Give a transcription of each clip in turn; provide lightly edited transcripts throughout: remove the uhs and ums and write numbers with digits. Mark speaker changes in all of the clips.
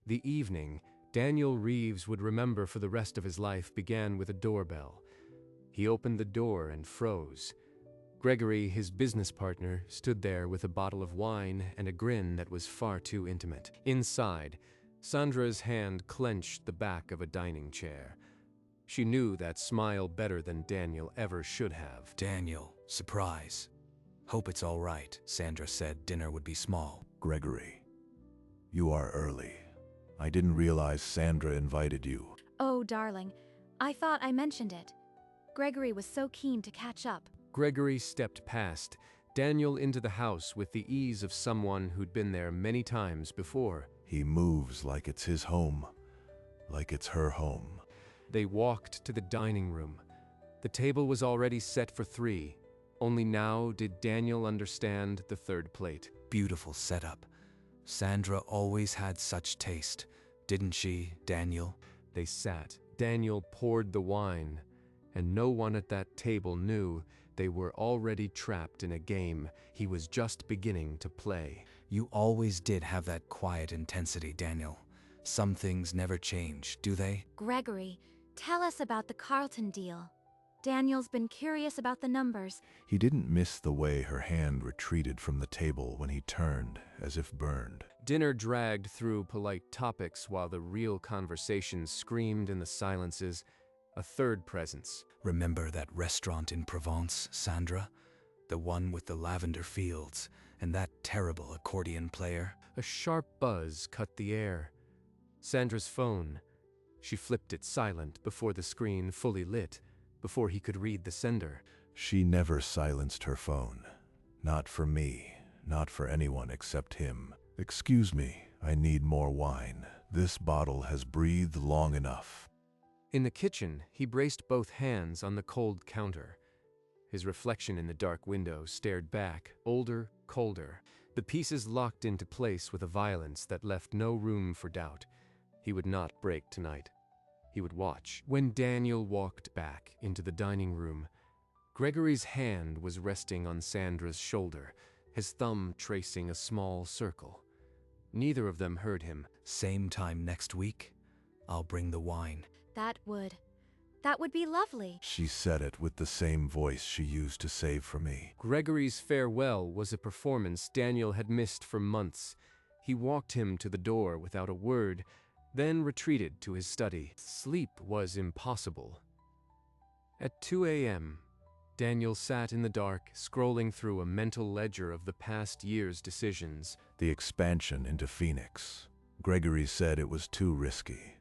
Speaker 1: The evening Daniel Reeves would remember for the rest of his life began with a doorbell. He opened the door and froze. Gregory, his business partner, stood there with a bottle of wine and a grin that was far too intimate. Inside, Sandra's hand clenched the back of a dining chair. She knew that smile better than Daniel ever should have.
Speaker 2: "Daniel, surprise. Hope it's all right," Sandra said dinner would be small.
Speaker 3: "Gregory, you are early. I didn't realize Sandra invited you."
Speaker 4: Oh, darling, I thought I mentioned it. Gregory was so keen to catch up.
Speaker 1: Gregory stepped past Daniel into the house with the ease of someone who'd been there many times before.
Speaker 3: He moves like it's his home, like it's her home.
Speaker 1: They walked to the dining room. The table was already set for 3. Only now did Daniel understand the third plate.
Speaker 2: Beautiful setup. Sandra always had such taste, didn't she, Daniel?
Speaker 1: They sat. Daniel poured the wine, and no one at that table knew they were already trapped in a game he was just beginning to play.
Speaker 2: You always did have that quiet intensity, Daniel. Some things never change, do they?
Speaker 4: Gregory, tell us about the Carlton deal. Daniel's been curious about the numbers.
Speaker 3: He didn't miss the way her hand retreated from the table when he turned, as if burned.
Speaker 1: Dinner dragged through polite topics while the real conversation screamed in the silences. A third presence.
Speaker 2: Remember that restaurant in Provence, Sandra? The one with the lavender fields and that terrible accordion player?
Speaker 1: A sharp buzz cut the air. Sandra's phone. She flipped it silent before the screen fully lit, before he could read the sender.
Speaker 3: She never silenced her phone. Not for me, not for anyone except him. "Excuse me, I need more wine. This bottle has breathed long enough."
Speaker 1: In the kitchen, he braced both hands on the cold counter. His reflection in the dark window stared back, older, colder. The pieces locked into place with a violence that left no room for doubt. He would not break tonight. He would watch. When Daniel walked back into the dining room, Gregory's hand was resting on Sandra's shoulder, his thumb tracing a small circle. Neither of them heard him.
Speaker 2: "Same time next week? I'll bring the wine."
Speaker 4: That would be lovely.
Speaker 3: She said it with the same voice she used to save for me.
Speaker 1: Gregory's farewell was a performance Daniel had missed for months. He walked him to the door without a word, then retreated to his study. Sleep was impossible. At 2 a.m., Daniel sat in the dark, scrolling through a mental ledger of the past year's decisions.
Speaker 3: The expansion into Phoenix. Gregory said it was too risky.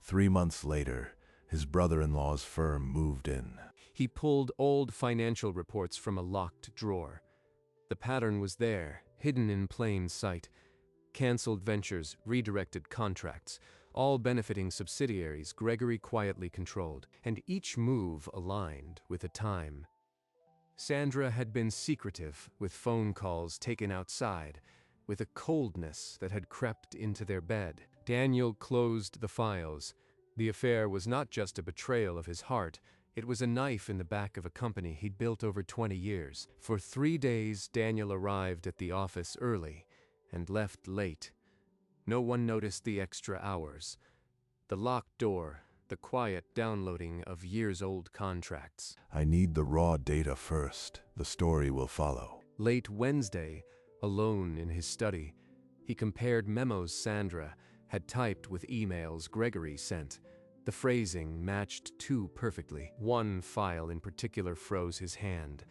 Speaker 3: 3 months later, his brother-in-law's firm moved in.
Speaker 1: He pulled old financial reports from a locked drawer. The pattern was there, hidden in plain sight. Cancelled ventures, redirected contracts, all benefiting subsidiaries Gregory quietly controlled, and each move aligned with a time. Sandra had been secretive, with phone calls taken outside, with a coldness that had crept into their bed. Daniel closed the files. The affair was not just a betrayal of his heart, it was a knife in the back of a company he'd built over 20 years. For 3 days, Daniel arrived at the office early and left late. No one noticed the extra hours. The locked door, the quiet downloading of years-old contracts.
Speaker 3: "I need the raw data first. The story will follow."
Speaker 1: Late Wednesday, alone in his study, he compared memos Sandra had typed with emails Gregory sent. The phrasing matched too perfectly. One file in particular froze his hand.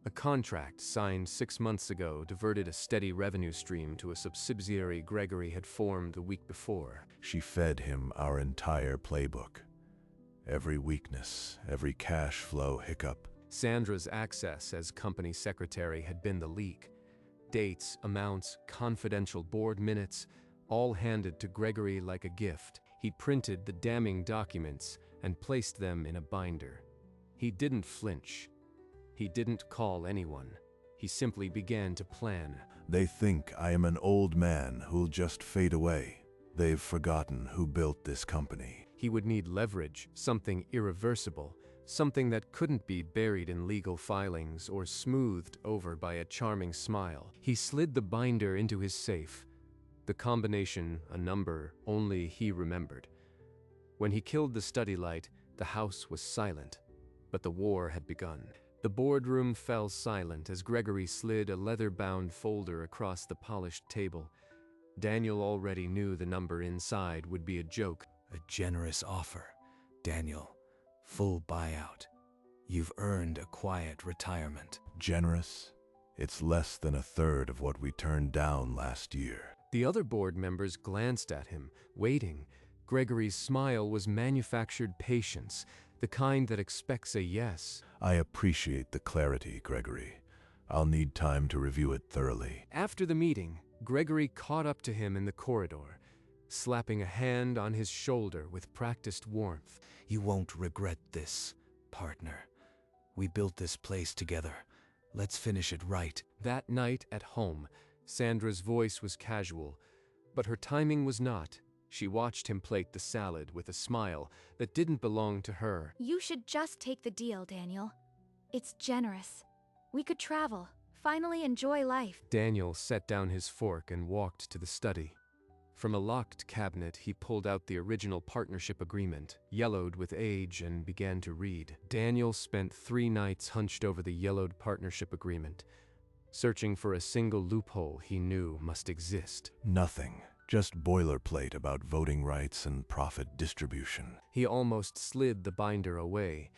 Speaker 1: A contract signed 6 months ago diverted a steady revenue stream to a subsidiary Gregory had formed the week before.
Speaker 3: She fed him our entire playbook. Every weakness, every cash flow hiccup.
Speaker 1: Sandra's access as company secretary had been the leak. Dates, amounts, confidential board minutes, all handed to Gregory like a gift. He printed the damning documents and placed them in a binder. He didn't flinch. He didn't call anyone. He simply began to plan.
Speaker 3: "They think I am an old man who'll just fade away. They've forgotten who built this company."
Speaker 1: He would need leverage, something irreversible, something that couldn't be buried in legal filings or smoothed over by a charming smile. He slid the binder into his safe. The combination, a number only he remembered. When he killed the study light, the house was silent, but the war had begun. The boardroom fell silent as Gregory slid a leather-bound folder across the polished table. Daniel already knew the number inside would be a joke.
Speaker 2: A generous offer, Daniel. Full buyout. You've earned a quiet retirement.
Speaker 3: Generous? It's less than a third of what we turned down last year.
Speaker 1: The other board members glanced at him, waiting. Gregory's smile was manufactured patience, the kind that expects a yes.
Speaker 3: I appreciate the clarity, Gregory. I'll need time to review it thoroughly.
Speaker 1: After the meeting, Gregory caught up to him in the corridor, slapping a hand on his shoulder with practiced warmth.
Speaker 2: You won't regret this, partner. We built this place together. Let's finish it right.
Speaker 1: That night at home, Sandra's voice was casual, but her timing was not. She watched him plate the salad with a smile that didn't belong to her.
Speaker 4: You should just take the deal, Daniel. It's generous. We could travel, finally enjoy life.
Speaker 1: Daniel set down his fork and walked to the study. From a locked cabinet, he pulled out the original partnership agreement, yellowed with age, and began to read. Daniel spent 3 nights hunched over the yellowed partnership agreement, searching for a single loophole he knew must exist.
Speaker 3: Nothing. Just boilerplate about voting rights and profit distribution.
Speaker 1: He almost slid the binder away.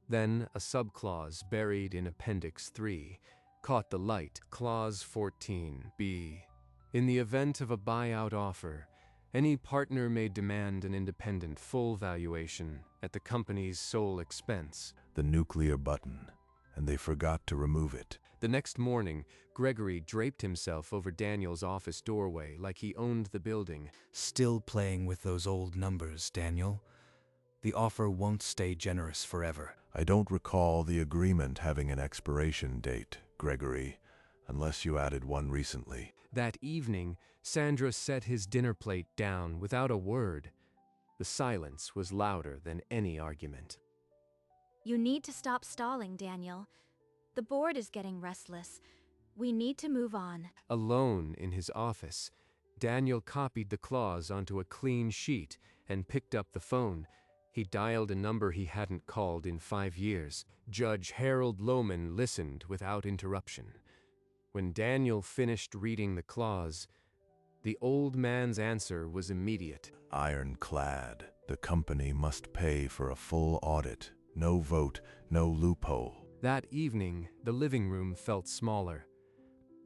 Speaker 1: Then a subclause buried in Appendix 3 caught the light. Clause 14b. In the event of a buyout offer, any partner may demand an independent full valuation at the company's sole expense.
Speaker 3: The nuclear button, and they forgot to remove it.
Speaker 1: The next morning, Gregory draped himself over Daniel's office doorway like he owned the building.
Speaker 2: Still playing with those old numbers, Daniel? The offer won't stay generous forever.
Speaker 3: I don't recall the agreement having an expiration date, Gregory, unless you added one recently.
Speaker 1: That evening, Sandra set his dinner plate down without a word. The silence was louder than any argument.
Speaker 4: You need to stop stalling, Daniel. The board is getting restless. We need to move on.
Speaker 1: Alone in his office, Daniel copied the clause onto a clean sheet and picked up the phone. He dialed a number he hadn't called in 5 years. Judge Harold Lohman listened without interruption. When Daniel finished reading the clause, the old man's answer was immediate.
Speaker 3: Ironclad. The company must pay for a full audit. No vote, no loophole.
Speaker 1: That evening, the living room felt smaller.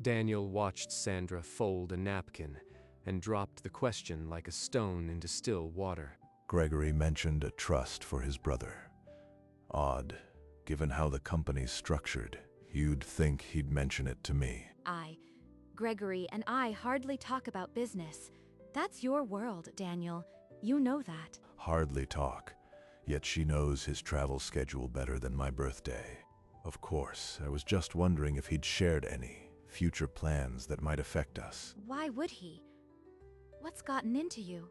Speaker 1: Daniel watched Sandra fold a napkin and dropped the question like a stone into still water.
Speaker 3: Gregory mentioned a trust for his brother. Odd, given how the company's structured. You'd think he'd mention it to me.
Speaker 4: Gregory and I hardly talk about business. That's your world, Daniel. You know that.
Speaker 3: Hardly talk, yet she knows his travel schedule better than my birthday. Of course, I was just wondering if he'd shared any future plans that might affect us.
Speaker 4: Why would he? What's gotten into you?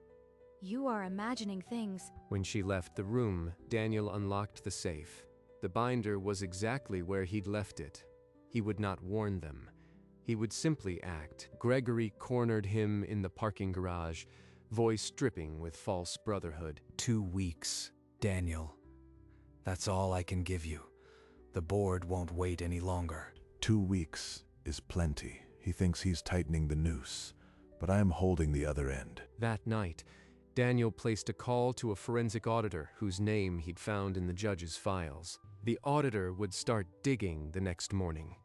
Speaker 4: You are imagining things.
Speaker 1: When she left the room, Daniel unlocked the safe. The binder was exactly where he'd left it. He would not warn them. He would simply act. Gregory cornered him in the parking garage, voice dripping with false brotherhood.
Speaker 2: 2 weeks, Daniel. That's all I can give you. The board won't wait any longer.
Speaker 3: 2 weeks is plenty. He thinks he's tightening the noose, but I am holding the other end.
Speaker 1: That night, Daniel placed a call to a forensic auditor whose name he'd found in the judge's files. The auditor would start digging the next morning.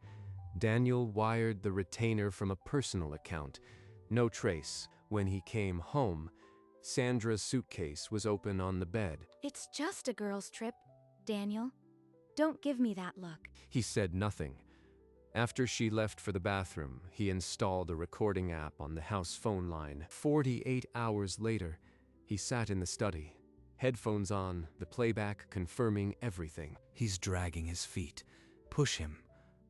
Speaker 1: Daniel wired the retainer from a personal account. No trace. When he came home, Sandra's suitcase was open on the bed.
Speaker 4: It's just a girl's trip, Daniel. Don't give me that look.
Speaker 1: He said nothing. After she left for the bathroom, he installed a recording app on the house phone line. 48 hours later, he sat in the study, headphones on, the playback confirming everything.
Speaker 2: He's dragging his feet. Push him.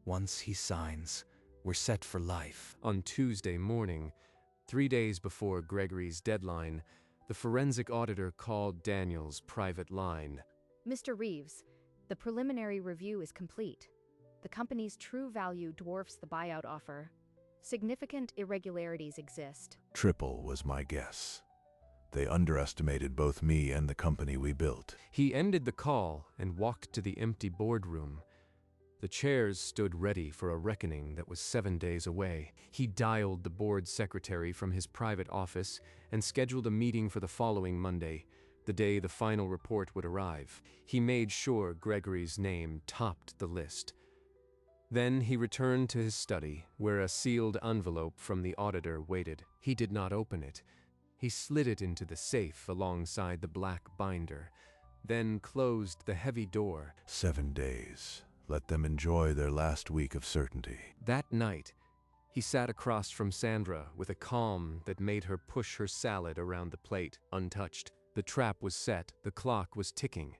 Speaker 2: Once he signs, we're set for life.
Speaker 1: On Tuesday morning, 3 days before Gregory's deadline, the forensic auditor called Daniel's private line.
Speaker 5: Mr. Reeves, the preliminary review is complete. The company's true value dwarfs the buyout offer. Significant irregularities exist.
Speaker 3: Triple was my guess. They underestimated both me and the company we built.
Speaker 1: He ended the call and walked to the empty boardroom. The chairs stood ready for a reckoning that was 7 days away. He dialed the board secretary from his private office and scheduled a meeting for the following Monday, the day the final report would arrive. He made sure Gregory's name topped the list. Then he returned to his study, where a sealed envelope from the auditor waited. He did not open it. He slid it into the safe alongside the black binder, then closed the heavy door.
Speaker 3: 7 days. Let them enjoy their last week of certainty.
Speaker 1: That night, he sat across from Sandra with a calm that made her push her salad around the plate, untouched. The trap was set, the clock was ticking.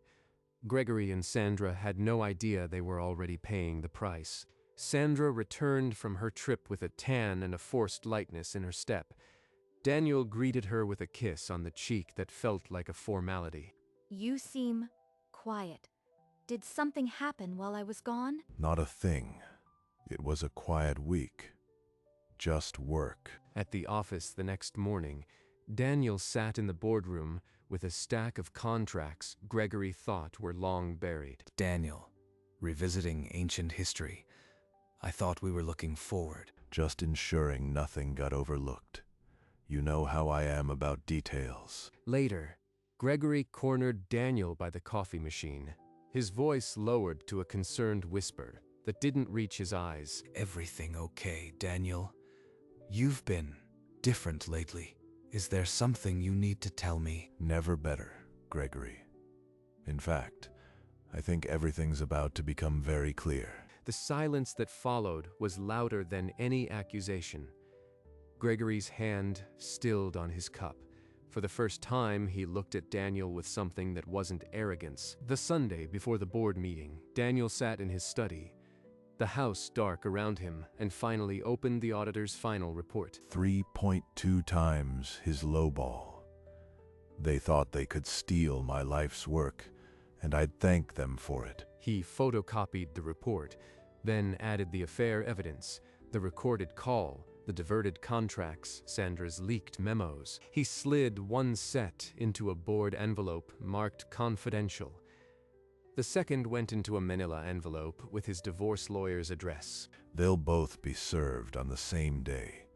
Speaker 1: Gregory and Sandra had no idea they were already paying the price. Sandra returned from her trip with a tan and a forced lightness in her step. Daniel greeted her with a kiss on the cheek that felt like a formality.
Speaker 4: You seem quiet. Did something happen while I was gone?
Speaker 3: Not a thing. It was a quiet week. Just work.
Speaker 1: At the office the next morning, Daniel sat in the boardroom with a stack of contracts Gregory thought were long buried.
Speaker 2: Daniel, revisiting ancient history. I thought we were looking forward.
Speaker 3: Just ensuring nothing got overlooked. You know how I am about details.
Speaker 1: Later, Gregory cornered Daniel by the coffee machine. His voice lowered to a concerned whisper that didn't reach his eyes.
Speaker 2: Everything okay, Daniel? You've been different lately. Is there something you need to tell me?
Speaker 3: Never better, Gregory. In fact, I think everything's about to become very clear.
Speaker 1: The silence that followed was louder than any accusation. Gregory's hand stilled on his cup. For the first time, he looked at Daniel with something that wasn't arrogance. The Sunday before the board meeting, Daniel sat in his study, the house dark around him, and finally opened the auditor's final report.
Speaker 3: 3.2 times his lowball. They thought they could steal my life's work, and I'd thank them for it.
Speaker 1: He photocopied the report, then added the affair evidence, the recorded call, the diverted contracts, Sandra's leaked memos. He slid one set into a board envelope marked confidential. The second went into a manila envelope with his divorce lawyer's address.
Speaker 3: They'll both be served on the same day.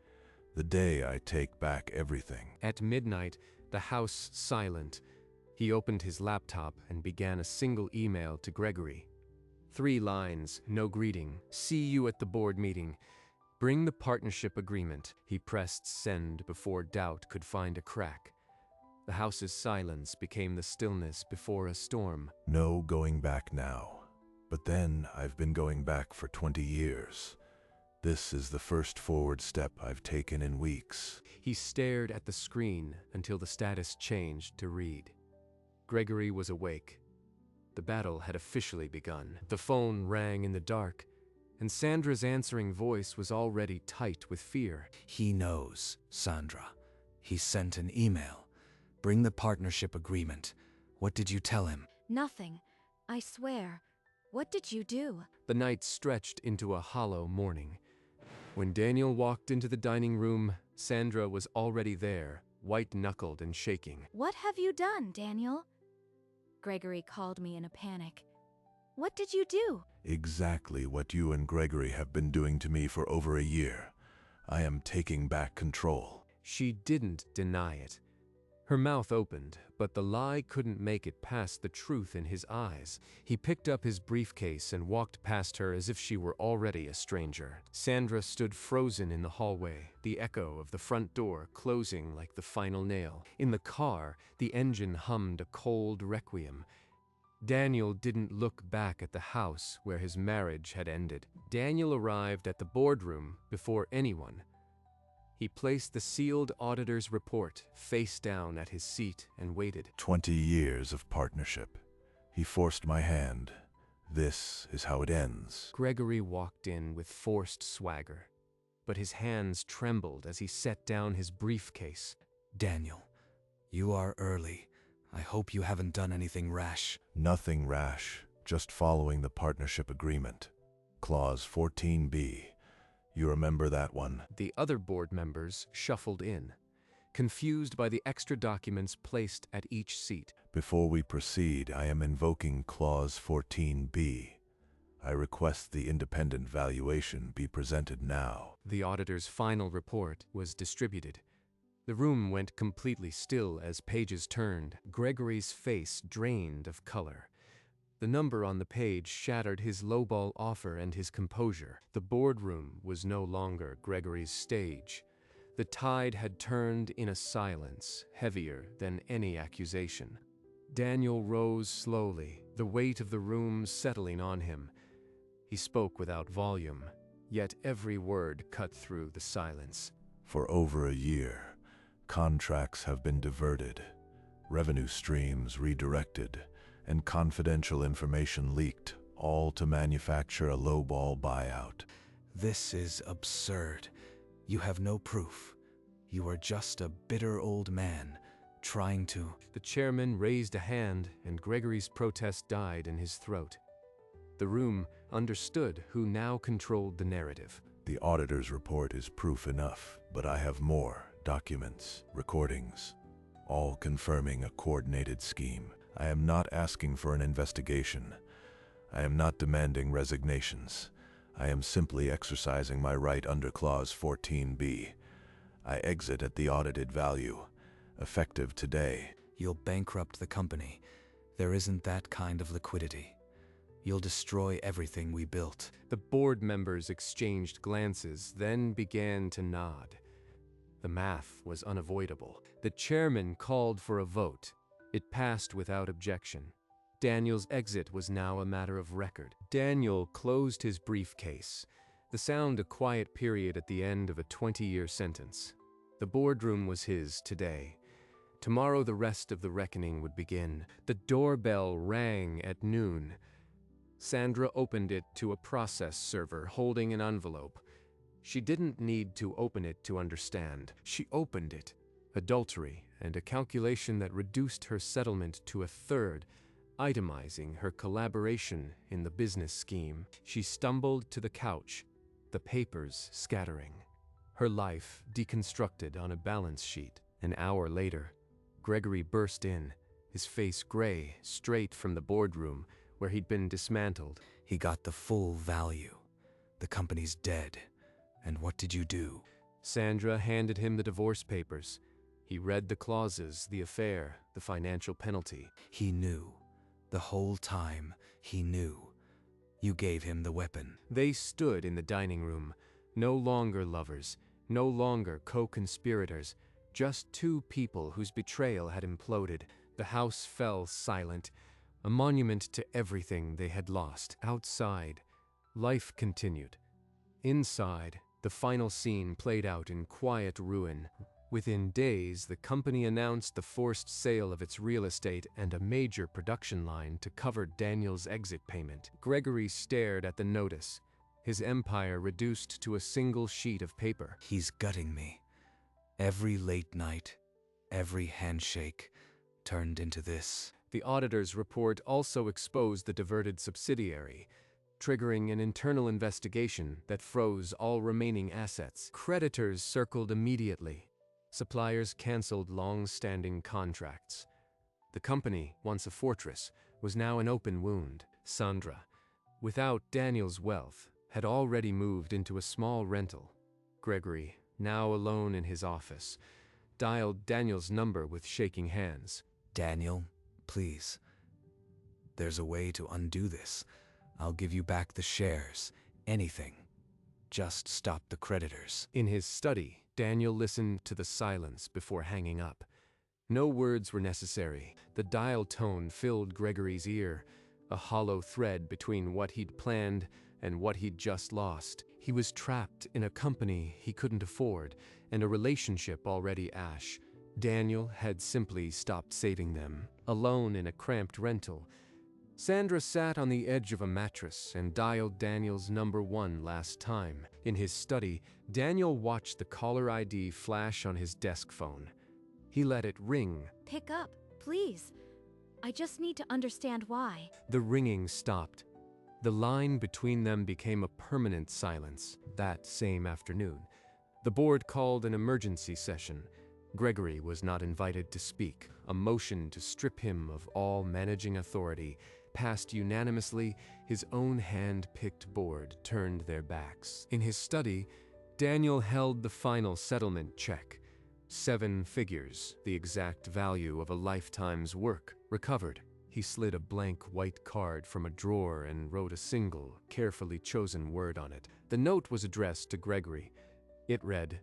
Speaker 3: The day I take back everything.
Speaker 1: At midnight, the house silent. He opened his laptop and began a single email to Gregory. 3 lines, no greeting. See you at the board meeting. Bring the partnership agreement. He pressed send before doubt could find a crack. The house's silence became the stillness before a storm.
Speaker 3: No going back now. But then I've been going back for 20 years. This is the first forward step I've taken in weeks.
Speaker 1: He stared at the screen until the status changed to read. Gregory was awake. The battle had officially begun. The phone rang in the dark, and Sandra's answering voice was already tight with fear.
Speaker 2: He knows, Sandra. He sent an email. Bring the partnership agreement. What did you tell him?
Speaker 4: Nothing. I swear. What did you do?
Speaker 1: The night stretched into a hollow morning. When Daniel walked into the dining room, Sandra was already there, white-knuckled and shaking.
Speaker 4: What have you done, Daniel? Gregory called me in a panic. What did you do?
Speaker 3: Exactly what you and Gregory have been doing to me for over a year. I am taking back control.
Speaker 1: She didn't deny it. Her mouth opened, but the lie couldn't make it past the truth in his eyes. He picked up his briefcase and walked past her as if she were already a stranger. Sandra stood frozen in the hallway, the echo of the front door closing like the final nail. In the car, the engine hummed a cold requiem. Daniel didn't look back at the house where his marriage had ended. Daniel arrived at the boardroom before anyone. He placed the sealed auditor's report face down at his seat and waited.
Speaker 3: 20 years of partnership. He forced my hand. This is how it ends.
Speaker 1: Gregory walked in with forced swagger, but his hands trembled as he set down his briefcase.
Speaker 2: Daniel, you are early. I hope you haven't done anything rash.
Speaker 3: Nothing rash, just following the partnership agreement. Clause 14b. You remember that one?
Speaker 1: The other board members shuffled in, confused by the extra documents placed at each seat.
Speaker 3: Before we proceed, I am invoking Clause 14B. I request the independent valuation be presented now.
Speaker 1: The auditor's final report was distributed. The room went completely still as pages turned. Gregory's face drained of color. The number on the page shattered his lowball offer and his composure. The boardroom was no longer Gregory's stage. The tide had turned in a silence heavier than any accusation. Daniel rose slowly, the weight of the room settling on him. He spoke without volume, yet every word cut through the silence.
Speaker 3: For over a year, contracts have been diverted, revenue streams redirected, and confidential information leaked, all to manufacture a lowball buyout.
Speaker 2: This is absurd. You have no proof. You are just a bitter old man trying to...
Speaker 1: The chairman raised a hand, and Gregory's protest died in his throat. The room understood who now controlled the narrative.
Speaker 3: The auditor's report is proof enough, but I have more documents, recordings, all confirming a coordinated scheme. I am not asking for an investigation. I am not demanding resignations. I am simply exercising my right under Clause 14B. I exit at the audited value, effective today.
Speaker 2: You'll bankrupt the company. There isn't that kind of liquidity. You'll destroy everything we built.
Speaker 1: The board members exchanged glances, then began to nod. The math was unavoidable. The chairman called for a vote. It passed without objection. Daniel's exit was now a matter of record. Daniel closed his briefcase, the sound a quiet period at the end of a 20-year sentence. The boardroom was his today. Tomorrow the rest of the reckoning would begin. The doorbell rang at noon. Sandra opened it to a process server holding an envelope. She didn't need to open it to understand. She opened it. Adultery and a calculation that reduced her settlement to a third, itemizing her collaboration in the business scheme. She stumbled to the couch, the papers scattering. Her life deconstructed on a balance sheet. An hour later, Gregory burst in, his face gray, straight from the boardroom, where he'd been dismantled.
Speaker 2: He got the full value. The company's dead. And what did you do?
Speaker 1: Sandra handed him the divorce papers. He read the clauses, the affair, the financial penalty.
Speaker 2: He knew. The whole time, he knew. You gave him the weapon.
Speaker 1: They stood in the dining room, no longer lovers, no longer co-conspirators, just two people whose betrayal had imploded. The house fell silent, a monument to everything they had lost. Outside, life continued. Inside, the final scene played out in quiet ruin. Within days, the company announced the forced sale of its real estate and a major production line to cover Daniel's exit payment. Gregory stared at the notice, his empire reduced to a single sheet of paper.
Speaker 2: He's gutting me. Every late night, every handshake turned into this.
Speaker 1: The auditor's report also exposed the diverted subsidiary, triggering an internal investigation that froze all remaining assets. Creditors circled immediately. Suppliers canceled long-standing contracts. The company, once a fortress, was now an open wound. Sandra, without Daniel's wealth, had already moved into a small rental. Gregory, now alone in his office, dialed Daniel's number with shaking hands.
Speaker 2: Daniel, please. There's a way to undo this. I'll give you back the shares. Anything. Just stop the creditors.
Speaker 1: In his study, Daniel listened to the silence before hanging up. No words were necessary. The dial tone filled Gregory's ear, a hollow thread between what he'd planned and what he'd just lost. He was trapped in a company he couldn't afford and a relationship already ash. Daniel had simply stopped saving them. Alone in a cramped rental, Sandra sat on the edge of a mattress and dialed Daniel's number one last time. In his study, Daniel watched the caller ID flash on his desk phone. He let it ring.
Speaker 4: Pick up, please. I just need to understand why.
Speaker 1: The ringing stopped. The line between them became a permanent silence that same afternoon. The board called an emergency session. Gregory was not invited to speak. A motion to strip him of all managing authority passed unanimously. His own hand-picked board turned their backs. In his study, Daniel held the final settlement check. 7 figures, the exact value of a lifetime's work, recovered. He slid a blank white card from a drawer and wrote a single, carefully chosen word on it. The note was addressed to Gregory. It read,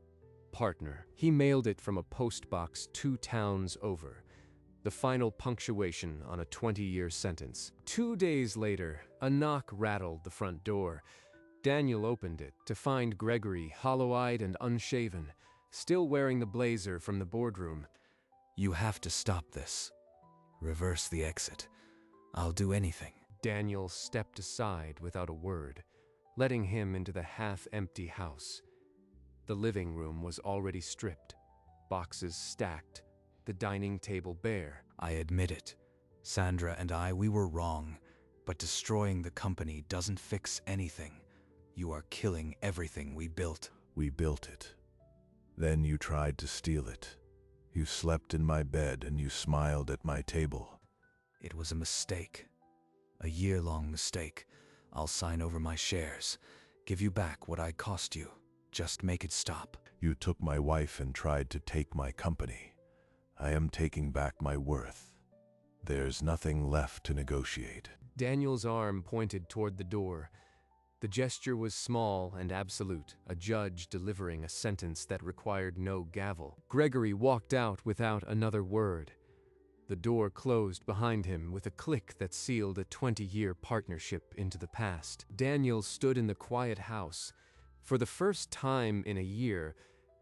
Speaker 1: "Partner." He mailed it from a post box 2 towns over. The final punctuation on a 20-year sentence. 2 days later, a knock rattled the front door. Daniel opened it to find Gregory hollow-eyed and unshaven, still wearing the blazer from the boardroom.
Speaker 2: You have to stop this. Reverse the exit. I'll do anything.
Speaker 1: Daniel stepped aside without a word, letting him into the half-empty house. The living room was already stripped, boxes stacked, the dining table bare.
Speaker 2: I admit it. Sandra and we were wrong, but destroying the company doesn't fix anything. You are killing everything we built.
Speaker 3: We built it. Then you tried to steal it. You slept in my bed and you smiled at my table.
Speaker 2: It was a mistake. A year-long mistake. I'll sign over my shares. Give you back what I cost you. Just make it stop.
Speaker 3: You took my wife and tried to take my company. I am taking back my worth. There's nothing left to negotiate.
Speaker 1: Daniel's arm pointed toward the door. The gesture was small and absolute, a judge delivering a sentence that required no gavel. Gregory walked out without another word. The door closed behind him with a click that sealed a 20-year partnership into the past. Daniel stood in the quiet house. For the first time in a year,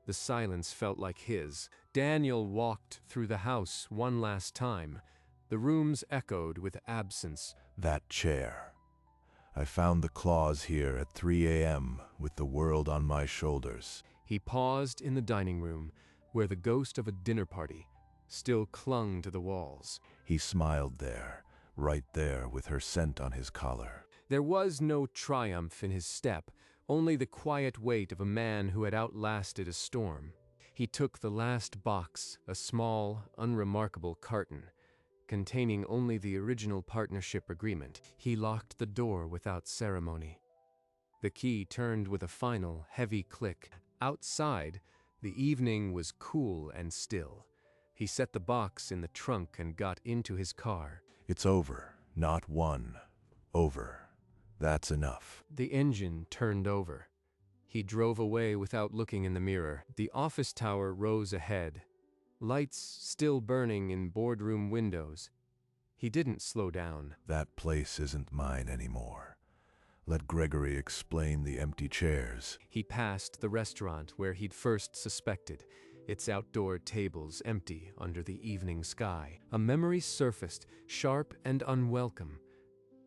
Speaker 1: the silence felt like his. Daniel walked through the house one last time. The rooms echoed with absence.
Speaker 3: That chair. I found the claws here at 3 a.m. with the world on my shoulders.
Speaker 1: He paused in the dining room, where the ghost of a dinner party still clung to the walls.
Speaker 3: He smiled there, right there with her scent on his collar.
Speaker 1: There was no triumph in his step, only the quiet weight of a man who had outlasted a storm. He took the last box, a small, unremarkable carton, containing only the original partnership agreement. He locked the door without ceremony. The key turned with a final, heavy click. Outside, the evening was cool and still. He set the box in the trunk and got into his car.
Speaker 3: It's over. Not one. Over. That's enough.
Speaker 1: The engine turned over. He drove away without looking in the mirror. The office tower rose ahead, lights still burning in boardroom windows. He didn't slow down.
Speaker 3: That place isn't mine anymore. Let Gregory explain the empty chairs.
Speaker 1: He passed the restaurant where he'd first suspected, its outdoor tables empty under the evening sky. A memory surfaced, sharp and unwelcome.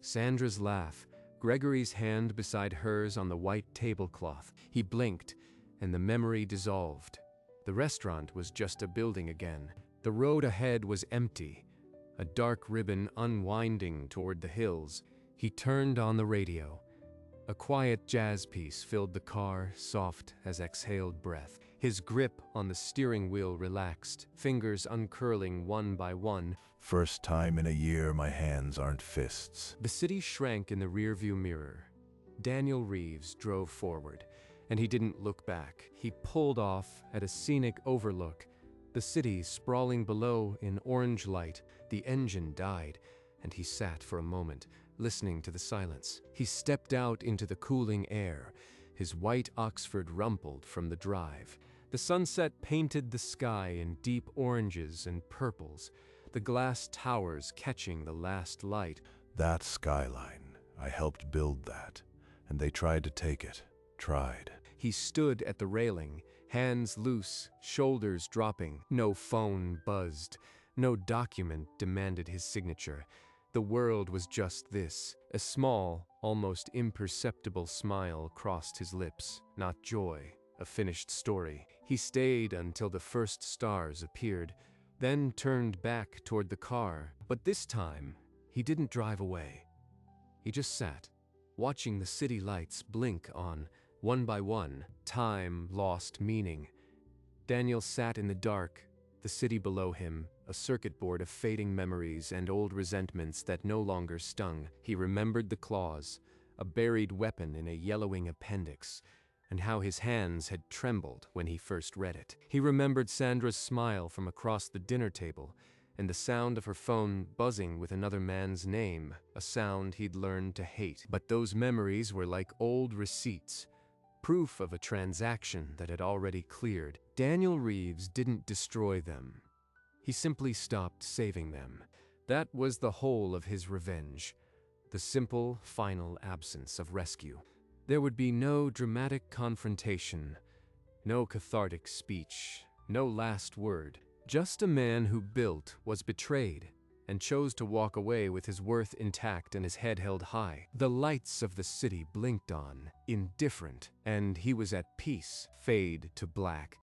Speaker 1: Sandra's laugh, Gregory's hand beside hers on the white tablecloth. He blinked, and the memory dissolved. The restaurant was just a building again. The road ahead was empty, a dark ribbon unwinding toward the hills. He turned on the radio. A quiet jazz piece filled the car, soft as exhaled breath. His grip on the steering wheel relaxed, fingers uncurling one by one.
Speaker 3: First time in a year my hands aren't fists.
Speaker 1: The city shrank in the rearview mirror. Daniel Reeves drove forward, and he didn't look back. He pulled off at a scenic overlook, the city sprawling below in orange light. The engine died, and he sat for a moment, listening to the silence. He stepped out into the cooling air, his white Oxford rumpled from the drive. The sunset painted the sky in deep oranges and purples, the glass towers catching the last light.
Speaker 3: That skyline, I helped build that, and they tried to take it. Tried.
Speaker 1: He stood at the railing, hands loose, shoulders dropping. No phone buzzed. No document demanded his signature. The world was just this. A small, almost imperceptible smile crossed his lips. Not joy, a finished story. He stayed until the first stars appeared, then turned back toward the car. But this time, he didn't drive away. He just sat, watching the city lights blink on, one by one, time lost meaning. Daniel sat in the dark, the city below him, a circuit board of fading memories and old resentments that no longer stung. He remembered the claws, a buried weapon in a yellowing appendix, and how his hands had trembled when he first read it. He remembered Sandra's smile from across the dinner table, and the sound of her phone buzzing with another man's name, a sound he'd learned to hate. But those memories were like old receipts, proof of a transaction that had already cleared. Daniel Reeves didn't destroy them. He simply stopped saving them. That was the whole of his revenge, the simple, final absence of rescue. There would be no dramatic confrontation, no cathartic speech, no last word. Just a man who built, was betrayed, and chose to walk away with his worth intact and his head held high. The lights of the city blinked on, indifferent, and he was at peace, fade to black.